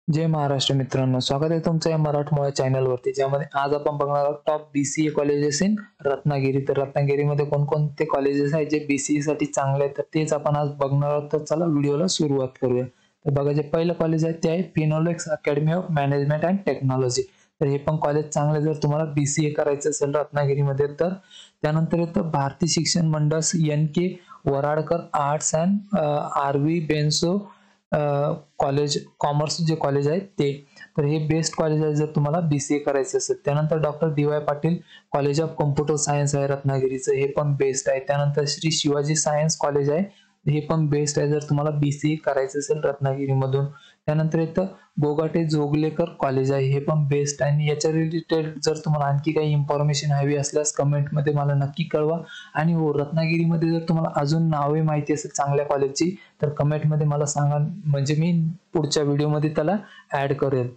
जय महाराष्ट्र मित्रांनो, स्वागत आहे तुमचं या मराठमोळ्या चॅनलवरती, ज्यामध्ये आज आपण बघणार आहोत top BCA colleges in Ratnagiri. तर रत्नागिरीमध्ये कोणकोणते कॉलेजेस आहेत जे BCA साठी चांगले आहेत, तर तेच आपण आज बघणार आहोत. तर चला व्हिडिओला सुरुवात करूया. तर बघा, जे पहिलं कॉलेज आहे ते आहे Finolex academy of management and technology. तर हे पण कॉलेज चांगले जर तुम्हाला BCA करायचं असेल रत्नागिरीमध्ये. तर त्यानंतर येतं भारतीय शिक्षण मंडळ NK Waradkar arts and RV बेन्सो कॉलेज कॉमर्स जे कॉलेज आहे ते. तर हे बेस्ट कॉलेज आहे जर तुम्हाला BCA करायचं असेल. त्यानंतर doctor DY Patil college of computer science आहे रत्नागिरीचं, हे पण बेस्ट आहे. त्यानंतर श्री शिवाजी सायन्स कॉलेज आहे, हे पण बेस्ट आहे जर तुम्हाला BCA करायचं असेल रत्नागिरीमधून. त्यानंतर येतं बोगाटे जोगलेकर कॉलेज आहे, हे पण बेस्ट आहे. आणि याच्या रिलेटेड जर तुम्हाला आणखी काही इन्फॉर्मेशन हवी असल्यास कमेंटमध्ये मला नक्की कळवा. आणि हो, रत्नागिरीमध्ये जर तुम्हाला अजून नावे माहिती असेल चांगल्या कॉलेजची तर कमेंटमध्ये मला सांगा, म्हणजे मी पुढच्या व्हिडिओमध्ये त्याला ऍड करेल.